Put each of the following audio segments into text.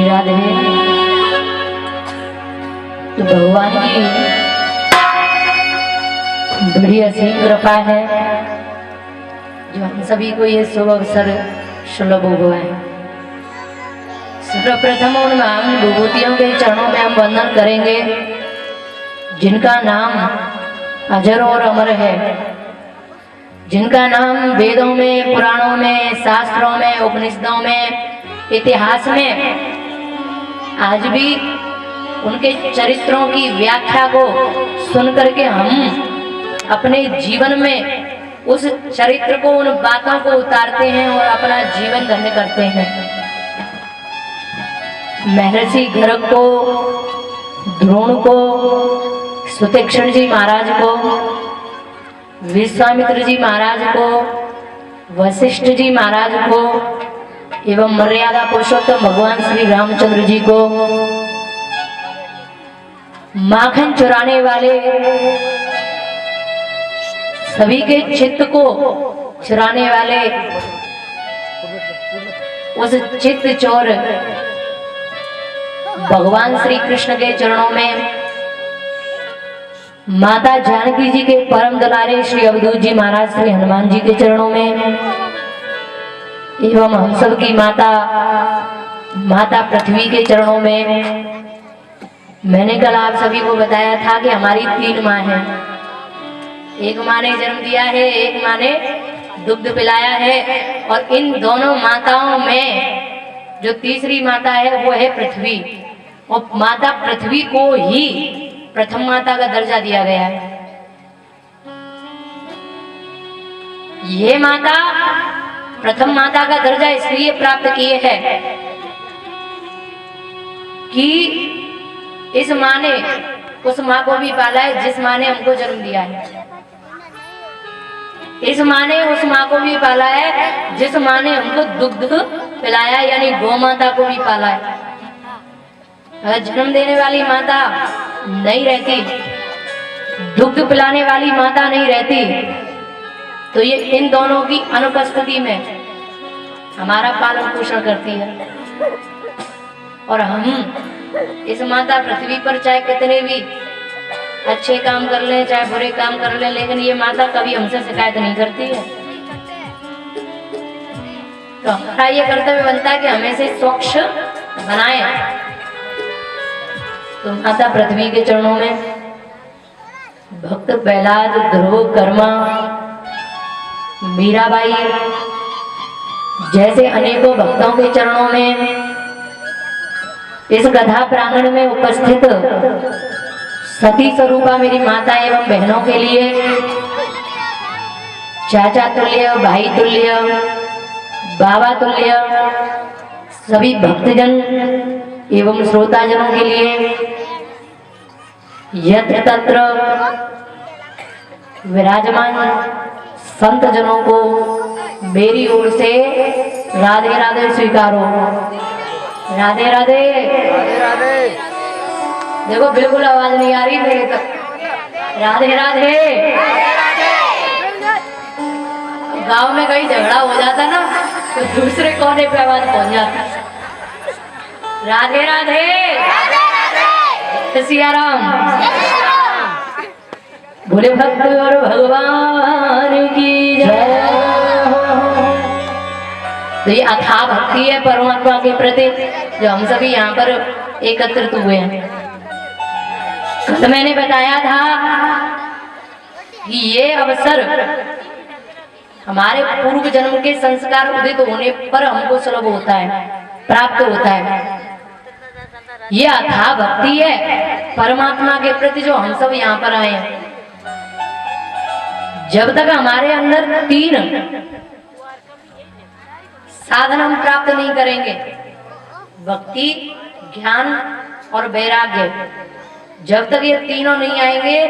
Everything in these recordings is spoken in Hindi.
राधे। तो भगवान की बड़ी असीम कृपा है जो हम सभी को ये शुभ अवसर सुलभ हुआ है। सर्वप्रथम उन महान विभूतियों के चरणों में हम वंदन करेंगे जिनका नाम अजर और अमर है, जिनका नाम वेदों में, पुराणों में, शास्त्रों में, उपनिषदों में, इतिहास में आज भी उनके चरित्रों की व्याख्या को सुनकर के हम अपने जीवन में उस चरित्र को, उन बातों को उतारते हैं और अपना जीवन धन्य करते हैं। महर्षि गर्ग को, द्रोण को, सुतीक्षण जी महाराज को, विश्वामित्र जी महाराज को, वशिष्ठ जी महाराज को एवं मर्यादा पुरुषोत्तम भगवान श्री रामचंद्र जी को, माखन चुराने वाले, सभी के चित्त को चुराने वाले उस चित्त चोर भगवान श्री कृष्ण के चरणों में, माता जानकी जी के परम दुलारे श्री अवधूत जी महाराज श्री हनुमान जी के चरणों में, एवं हम सब की माता पृथ्वी के चरणों में। मैंने कल आप सभी को बताया था कि हमारी 3 माँ हैं। एक माँ ने जन्म दिया है, एक माँ ने दुग्ध पिलाया है, और इन दोनों माताओं में जो तीसरी माता है वो है पृथ्वी। और माता पृथ्वी को ही प्रथम माता का दर्जा दिया गया है। ये माता प्रथम माता का दर्जा इसलिए प्राप्त किए है कि इस माँ ने उस माँ को भी पाला है जिस माँ ने हमको जन्म दिया है। इस माँ ने उस माँ को भी पाला है जिस माँ ने हमको दुग्ध पिलाया, यानी गौ माता को भी पाला है। अगर जन्म देने वाली माता नहीं रहती, दुग्ध पिलाने वाली माता नहीं रहती, तो ये इन दोनों की अनुपस्थिति में हमारा पालन पोषण करती है। और हम इस माता पृथ्वी पर चाहे कितने भी अच्छे काम कर लें, चाहे बुरे काम कर लें, लेकिन ये माता कभी हमसे शिकायत नहीं करती है। तो हमारा ये कर्तव्य बनता है कि हमें से स्वच्छ बनाएं। तो माता पृथ्वी के चरणों में भक्त प्रहलाद, ध्रुव, कर्मा, मीराबाई जैसे अनेकों भक्तों के चरणों में, इस कथा प्रांगण में उपस्थित सती स्वरूपा मेरी माता एवं बहनों के लिए, चाचा तुल्य, भाई तुल्य, बाबा तुल्य सभी भक्तजन एवं श्रोताजनों के लिए यत्र तत्र विराजमान संत जनों को मेरी ओर से राधे राधे स्वीकारो। राधे राधे। राधे राधे। देखो बिल्कुल आवाज नहीं आ रही मेरे तक। राधे राधे। गांव में कहीं झगड़ा हो जाता ना तो दूसरे कोने पे आवाज पहुंच जाती। राधे राधे। सिया राम। भोले भक्त और भगवान की जय। तो ये अथाह भक्ति है परमात्मा के प्रति जो हम सभी यहाँ पर एकत्रित हुए हैं। तो मैंने बताया था कि ये अवसर हमारे पूर्व जन्म के संस्कार उदित होने पर हमको सुलभ होता है, प्राप्त होता है। ये अथाह भक्ति है परमात्मा के प्रति जो हम सब यहाँ पर आए हैं। जब तक हमारे अंदर 3 साधन हम प्राप्त नहीं करेंगे, भक्ति, ज्ञान और वैराग्य, जब तक ये तीनों नहीं आएंगे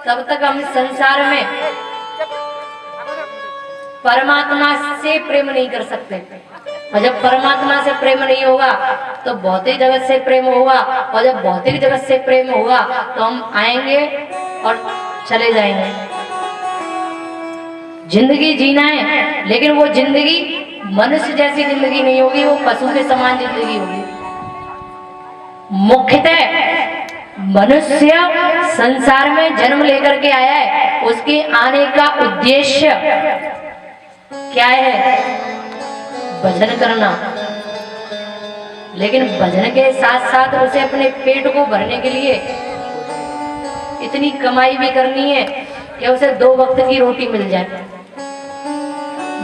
तब तक हम संसार में परमात्मा से प्रेम नहीं कर सकते। और जब परमात्मा से प्रेम नहीं होगा तो भौतिक जगत से प्रेम होगा, और जब भौतिक जगत से प्रेम होगा तो हम आएंगे और चले जाएंगे। जिंदगी जीना है, लेकिन वो जिंदगी मनुष्य जैसी जिंदगी नहीं होगी, वो पशु के समान जिंदगी होगी। मुख्यतः मनुष्य संसार में जन्म लेकर के आया है, उसके आने का उद्देश्य क्या है? भजन करना। लेकिन भजन के साथ साथ उसे अपने पेट को भरने के लिए इतनी कमाई भी करनी है कि उसे 2 वक्त की रोटी मिल जाए।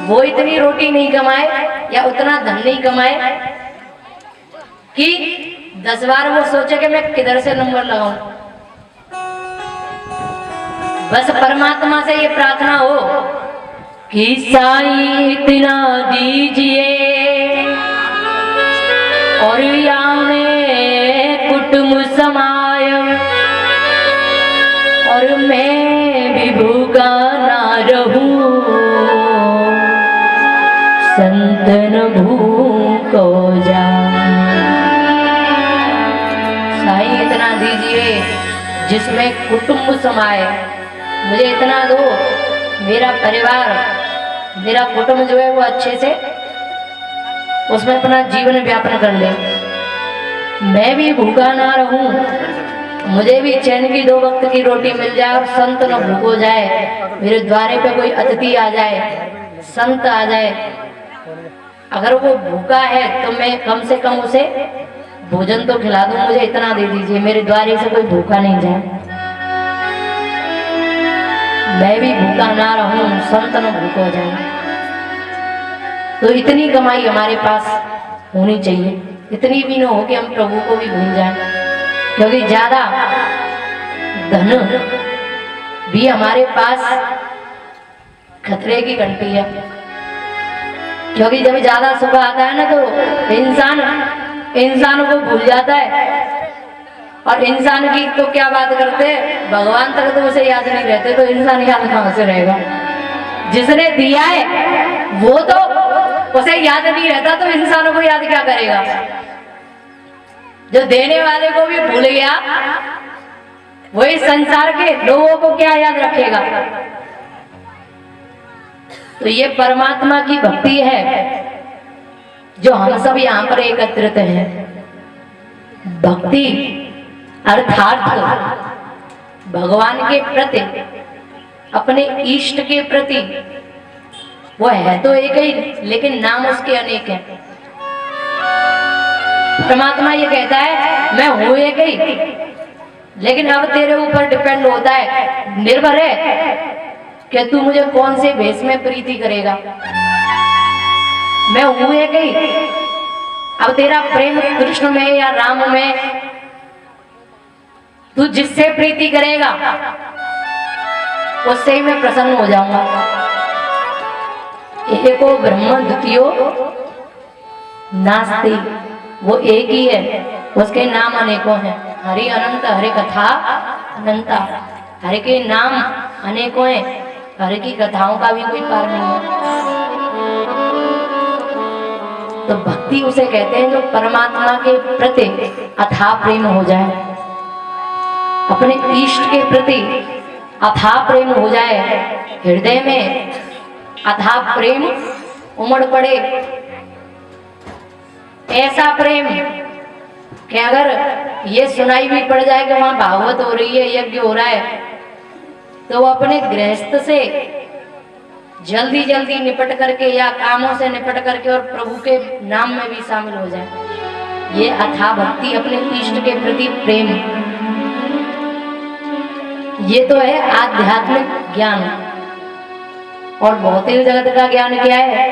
वो इतनी रोटी नहीं कमाए या उतना धन नहीं कमाए कि 10 बार वो सोचे कि मैं किधर से नंबर लगाऊं। बस परमात्मा से ये प्रार्थना हो कि साईं इतना दीजिए और या में कुटुंब समाय और मैं भी भूखा ना रहूं, संतन भूखो जा। साईं इतना दीजिए जिसमें कुटुंब समाए, मुझे इतना दो, मेरा परिवार, मेरा कुटुंब जो है वो अच्छे से उसमें अपना जीवन व्यापन कर ले, मैं भी भूखा ना रहूं, मुझे भी चैन की 2 वक्त की रोटी मिल जाए और संत न भूख हो जाए। मेरे द्वारे पे कोई अतिथि आ जाए, संत आ जाए, अगर वो भूखा है तो मैं कम से कम उसे भोजन तो खिला दूं। मुझे इतना दे दीजिए, मेरे द्वारे से कोई भूखा नहीं जाए, मैं भी भूखा ना रहूं, संत न भूख हो जाए। तो इतनी कमाई हमारे पास होनी चाहिए, इतनी भी ना हो कि हम प्रभु को भी भूल जाएं, क्योंकि ज्यादा धन भी हमारे पास खतरे की घंटी है। क्योंकि जब ज्यादा सुख आता है ना तो इंसान को भूल जाता है, और इंसान की तो क्या बात करते, भगवान तक तो उसे याद नहीं रहते, तो इंसान याद कहां से रहेगा? जिसने दिया है वो तो उसे याद नहीं रहता, तो इंसानों को याद क्या करेगा? जो देने वाले को भी भूल गया, वही संसार के लोगों को क्या याद रखेगा? तो ये परमात्मा की भक्ति है जो हम सब यहाँ पर एकत्रित हैं। भक्ति अर्थात भगवान के प्रति, अपने इष्ट के प्रति, वो है तो एक ही लेकिन नाम उसके अनेक हैं। परमात्मा ये कहता है मैं हूं एक ही, लेकिन अब तेरे ऊपर डिपेंड होता है, निर्भर है कि तू मुझे कौन से भेष में प्रीति करेगा। मैं हूं एक ही, अब तेरा प्रेम कृष्ण में या राम में, तू जिससे प्रीति करेगा उससे ही मैं प्रसन्न हो जाऊंगा। एको ब्रह्म द्वितीयो नास्ति, वो एक ही है, उसके नाम अनेकों हैं। हरि अनंत, हरि कथा अनंता, हरि के नाम अनेकों हैं, हरि की कथाओं का भी कोई पार नहीं है। तो भक्ति उसे कहते हैं जो परमात्मा के प्रति अथाह प्रेम हो जाए, अपने इष्ट के प्रति अथाह प्रेम हो जाए, हृदय में अथाह प्रेम उमड़ पड़े। ऐसा प्रेम कि अगर ये सुनाई भी पड़ जाए कि वहां भागवत हो रही है, यज्ञ हो रहा है, तो वो अपने गृहस्थ से जल्दी जल्दी निपट करके या कामों से निपट करके और प्रभु के नाम में भी शामिल हो जाए। ये अथाह भक्ति, अपने इष्ट के प्रति प्रेम, ये तो है आध्यात्मिक ज्ञान। और भौतिक जगत का ज्ञान क्या है?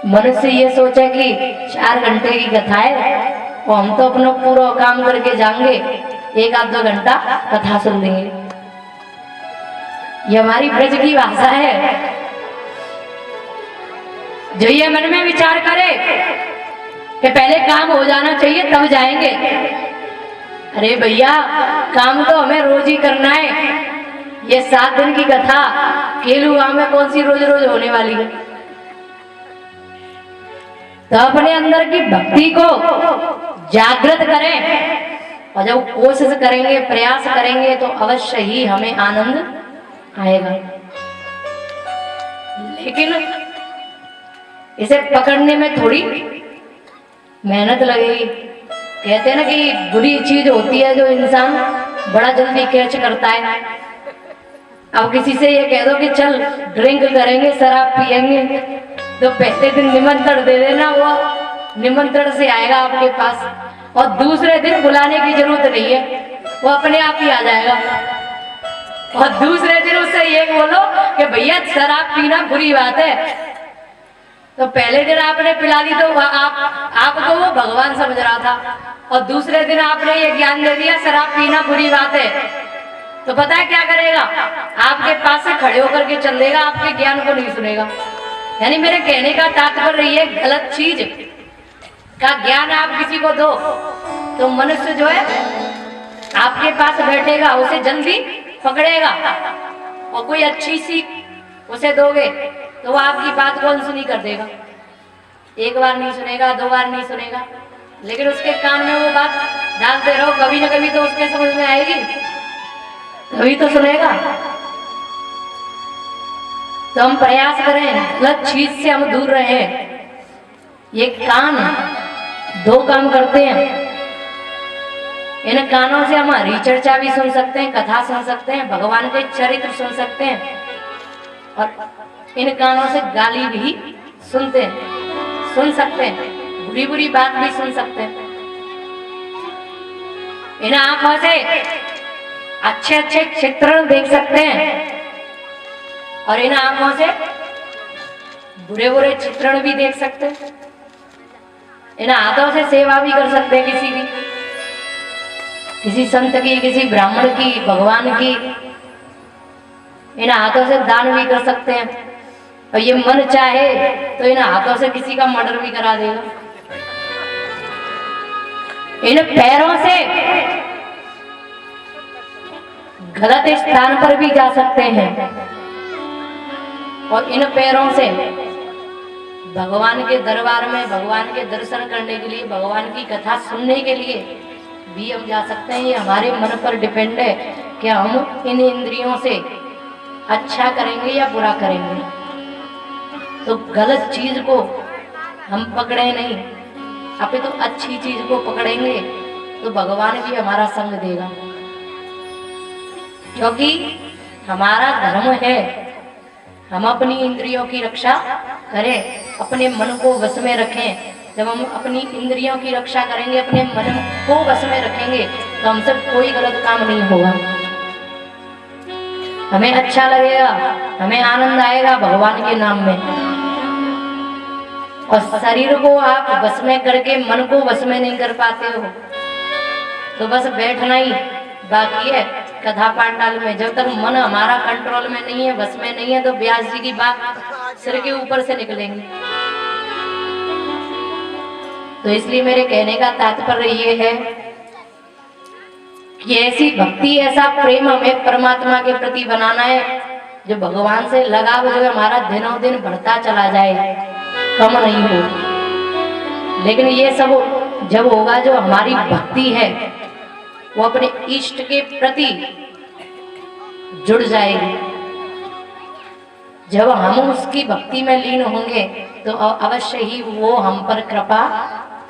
मनुष्य ये सोचे कि 4 घंटे की कथा है और हम तो अपना पूरा काम करके जाएंगे, 1-2 घंटा कथा सुन लेंगे। ये हमारी ब्रज की भाषा है। जो ये मन में विचार करे कि पहले काम हो जाना चाहिए तब जाएंगे, अरे भैया काम तो हमें रोज ही करना है। ये 7 दिन की कथा केलुआ में कौन सी रोज रोज होने वाली है? तो अपने अंदर की भक्ति को जागृत करें, और जब कोशिश करेंगे, प्रयास करेंगे, तो अवश्य ही हमें आनंद आएगा। लेकिन इसे पकड़ने में थोड़ी मेहनत लगेगी। कहते हैं ना कि बुरी चीज होती है जो इंसान बड़ा जल्दी कैच करता है। अब किसी से ये कह दो कि चल ड्रिंक करेंगे, शराब पियेंगे, तो पहले दिन निमंत्रण दे देना, वो निमंत्रण से आएगा आपके पास, और दूसरे दिन बुलाने की जरूरत नहीं है, वो अपने आप ही आ जाएगा। और दूसरे दिन उससे ये बोलो कि भैया शराब पीना बुरी बात है, तो पहले दिन आपने पिला दी तो आपको वो भगवान समझ रहा था, और दूसरे दिन आपने ये ज्ञान दे दिया शराब पीना बुरी बात है, तो पता है क्या करेगा? आपके पास से खड़े होकर के चल देगा, आपके ज्ञान को नहीं सुनेगा। यानी मेरे कहने का तात्पर्य ये, गलत चीज का ज्ञान आप किसी को दो तो मनुष्य जो है आपके पास बैठेगा, उसे जल्दी पकड़ेगा, और कोई अच्छी सीख उसे दोगे तो वो आपकी बात को अनसुनी कर देगा। एक बार नहीं सुनेगा, दो बार नहीं सुनेगा, लेकिन उसके कान में वो बात डालते रहो, कभी ना कभी तो उसके समझ में आएगी, कभी तो सुनेगा। तो हम प्रयास करें गलत चीज से हम दूर रहें। ये कान दो काम करते हैं, इन कानों से हम हरी चर्चा भी सुन सकते हैं, कथा सुन सकते हैं, भगवान के चरित्र सुन सकते हैं, और इन कानों से गाली भी सुन सकते हैं, बुरी बुरी बात भी सुन सकते हैं। इन आंखों से अच्छे अच्छे चित्रण देख सकते हैं, और इन आंखों से बुरे बुरे चित्रण भी देख सकते हैं। इन हाथों से सेवा भी कर सकते हैं, किसी संत की, किसी ब्राह्मण की, भगवान की। इन हाथों से दान भी कर सकते हैं, और ये मन चाहे तो इन हाथों से किसी का मर्डर भी करा देगा। इन पैरों से गलत स्थान पर भी जा सकते हैं, और इन पैरों से भगवान के दरबार में भगवान के दर्शन करने के लिए, भगवान की कथा सुनने के लिए भी हम जा सकते हैं। ये हमारे मन पर डिपेंड है कि हम इन इंद्रियों से अच्छा करेंगे या बुरा करेंगे। तो गलत चीज को हम पकड़े नहीं, अभी तो अच्छी चीज को पकड़ेंगे तो भगवान भी हमारा संग देगा, क्योंकि हमारा धर्म है हम अपनी इंद्रियों की रक्षा करें, अपने मन को वश में रखें। जब हम अपनी इंद्रियों की रक्षा करेंगे, अपने मन को वश में रखेंगे, तो हमसे कोई गलत काम नहीं होगा। हमें अच्छा लगेगा, हमें आनंद आएगा भगवान के नाम में। और शरीर को आप वश में करके मन को वश में नहीं कर पाते हो तो बस बैठना ही बाकी है कथा पांडाल में। जब तक मन हमारा कंट्रोल में नहीं है, बस में नहीं है, तो व्यास जी की बात सिर के ऊपर से निकलेंगे। तो इसलिए मेरे कहने का तात्पर्य ये है कि ऐसी भक्ति, ऐसा प्रेम हमें परमात्मा के प्रति बनाना है जो भगवान से लगाव जो हमारा दिनों दिन बढ़ता चला जाए, कम नहीं हो। लेकिन ये सब जब होगा जो हमारी भक्ति है वो अपने इष्ट के प्रति जुड़ जाएगी। जब हम उसकी भक्ति में लीन होंगे तो अवश्य ही वो हम पर कृपा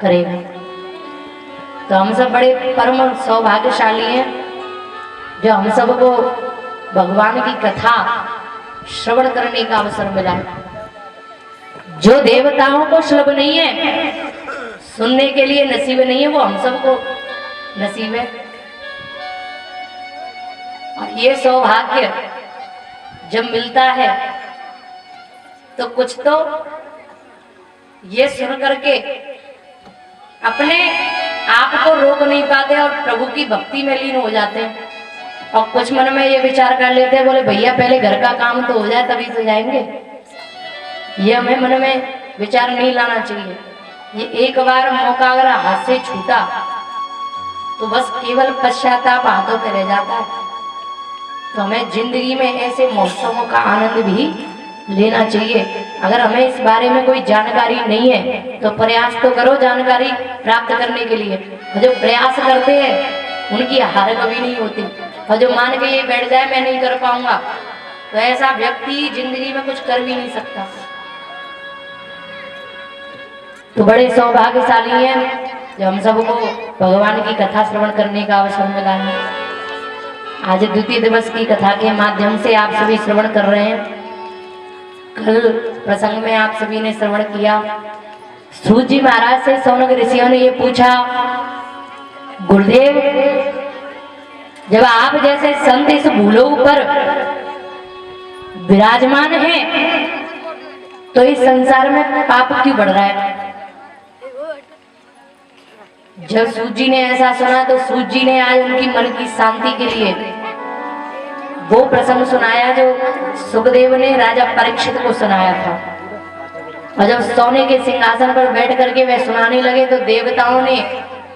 करेगा। तो हम सब बड़े परम सौभाग्यशाली हैं जो हम सबको भगवान की कथा श्रवण करने का अवसर मिला है। जो देवताओं को सुलभ नहीं है, सुनने के लिए नसीब नहीं है, वो हम सबको नसीब है। और ये सौभाग्य जब मिलता है तो कुछ तो ये सुन करके अपने आप को रोक नहीं पाते और प्रभु की भक्ति में लीन हो जाते हैं। और कुछ मन में ये विचार कर लेते हैं, बोले भैया पहले घर का काम तो हो जाए तभी तो जाएंगे। ये हमें मन में विचार नहीं लाना चाहिए। ये एक बार मौका अगर हाथ से छूटा तो बस केवल पश्चाताप हाथों पे रह जाता है। तो हमें जिंदगी में ऐसे महोत्सवों का आनंद भी लेना चाहिए। अगर हमें इस बारे में कोई जानकारी नहीं है तो प्रयास तो करो जानकारी प्राप्त करने के लिए। और जो प्रयास करते हैं उनकी हार कभी नहीं होती, और जो मान के ये बैठ जाए मैं नहीं कर पाऊंगा, तो ऐसा व्यक्ति जिंदगी में कुछ कर भी नहीं सकता। तो बड़े सौभाग्यशाली हैं जो हम सबको भगवान की कथा श्रवण करने का अवसर मिला है। आज द्वितीय दिवस की कथा के माध्यम से आप सभी श्रवण कर रहे हैं। कल प्रसंग में आप सभी ने श्रवण किया, सूत जी महाराज से शौनक ऋषियों ने ये पूछा, गुरुदेव जब आप जैसे संत इस भूलोक पर विराजमान हैं तो इस संसार में पाप क्यों बढ़ रहा है? जब सूत जी ने ऐसा सुना तो सूत जी ने आज उनकी मन की शांति के लिए वो प्रसंग सुनाया जो सुखदेव ने राजा परीक्षित को सुनाया था। और जब सोने के सिंहासन पर बैठ करके वे सुनाने लगे तो देवताओं ने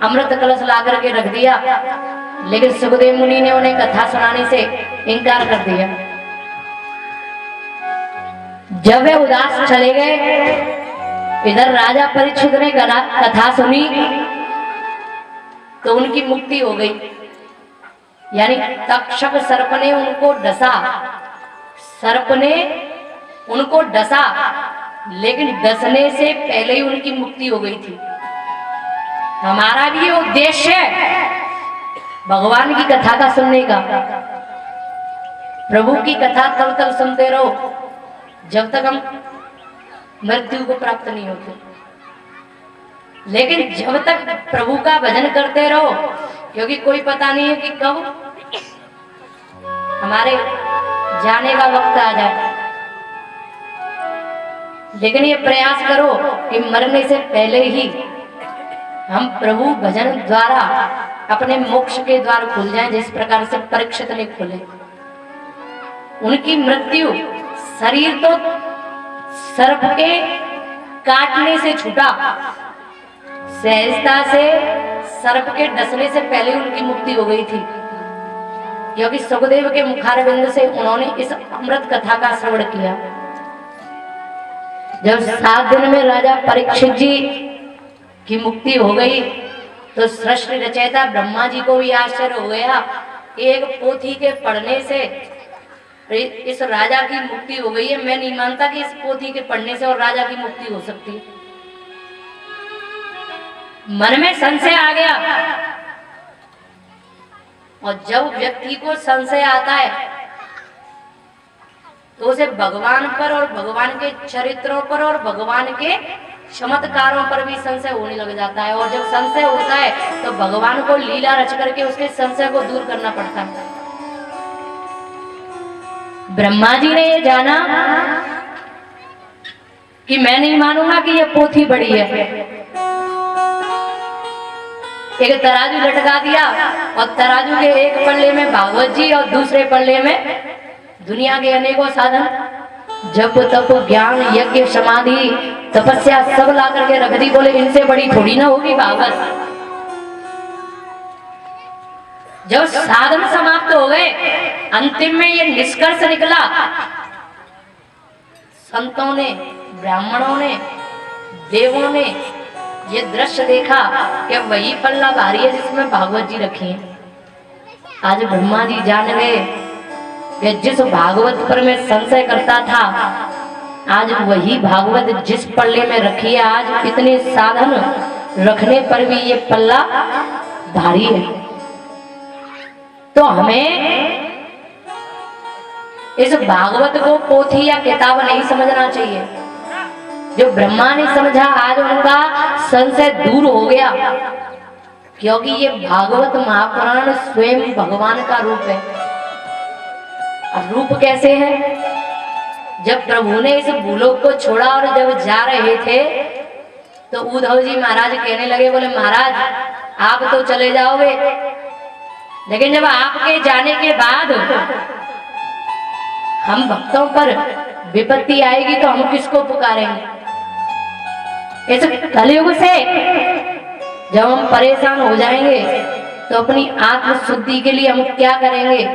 अमृत कलश ला करके रख दिया, लेकिन सुखदेव मुनि ने उन्हें कथा सुनाने से इनकार कर दिया। जब वे उदास चले गए, इधर राजा परीक्षित ने कथा सुनी तो उनकी मुक्ति हो गई। यानी तक्षक सर्प ने उनको डसा, सर्प ने उनको डसा, लेकिन डसने से पहले ही उनकी मुक्ति हो गई थी। हमारा भी ये उद्देश्य है भगवान की कथा का सुनने का। प्रभु की कथा तब तक सुनते रहो जब तक हम मृत्यु को प्राप्त नहीं होते, लेकिन जब तक प्रभु का भजन करते रहो, क्योंकि कोई पता नहीं है कि कब हमारे जाने का वक्त आ जाए। लेकिन ये प्रयास करो कि मरने से पहले ही हम प्रभु भजन द्वारा अपने मोक्ष के द्वार खुल जाएं, जिस प्रकार से परीक्षित ने खुले। उनकी मृत्यु शरीर तो सर्प के काटने से छूटा, सहजता से सर्प के डसने से पहले उनकी मुक्ति हो गई थी, क्योंकि सुखदेव के मुखारविंद से उन्होंने इस अमृत कथा का श्रवण किया। जब 7 दिन में राजा परीक्षित जी की मुक्ति हो गई तो सृष्टि रचयिता ब्रह्मा जी को भी आश्चर्य हो गया। एक पोथी के पढ़ने से इस राजा की मुक्ति हो गई है। मैं नहीं मानता कि इस पोथी के पढ़ने से और राजा की मुक्ति हो सकती है। मन में संशय आ गया, और जब व्यक्ति को संशय आता है तो उसे भगवान पर और भगवान के चरित्रों पर और भगवान के चमत्कारों पर भी संशय होने लग जाता है। और जब संशय होता है तो भगवान को लीला रच करके उसके संशय को दूर करना पड़ता है। ब्रह्मा जी ने ये जाना कि मैं नहीं मानूंगा कि ये पोथी बड़ी है। एक तराजू लटका दिया और तराजू के एक पल्ले में भागवत जी और दूसरे पल्ले में दुनिया के अनेकों साधन, जप तप ज्ञान यज्ञ समाधि तपस्या सब ला करके रख दी। बोले इनसे बड़ी थोड़ी ना होगी भागवत। जब साधन समाप्त हो गए, अंतिम में ये निष्कर्ष निकला, संतों ने, ब्राह्मणों ने, देवों ने ये दृश्य देखा कि वही पल्ला भारी है जिसमें भागवत जी रखी है। आज ब्रह्मा जी जान गए कि जिस भागवत पर मैं संशय करता था, आज वही भागवत जिस पल्ले में रखी है, आज इतने साधन रखने पर भी ये पल्ला भारी है। तो हमें इस भागवत को पोथी या किताब नहीं समझना चाहिए। जो ब्रह्मा ने समझा, आज उनका संशय दूर हो गया, क्योंकि ये भागवत महापुराण स्वयं भगवान का रूप है। अब रूप कैसे है? जब प्रभु ने इस भूलोक को छोड़ा और जब जा रहे थे तो उद्धव जी महाराज कहने लगे, बोले महाराज आप तो चले जाओगे, लेकिन जब आपके जाने के बाद हम भक्तों पर विपत्ति आएगी तो हम किसको पुकारेंगे? इस कलयुग से जब हम परेशान हो जाएंगे तो अपनी आत्म शुद्धि के लिए हम क्या करेंगे?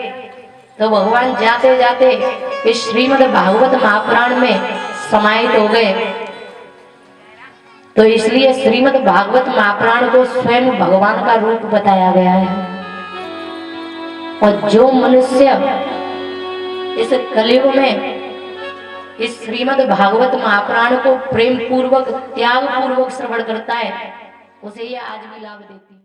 तो भगवान जाते जाते इस श्रीमद् भागवत महापुराण में समाहित हो गए। तो इसलिए श्रीमद् भागवत महापुराण को स्वयं भगवान का रूप बताया गया है। और जो मनुष्य इस कलयुग में इस श्रीमद् भागवत महापुराण को प्रेम पूर्वक त्याग पूर्वक श्रवण करता है, उसे ये आज भी लाभ देती है।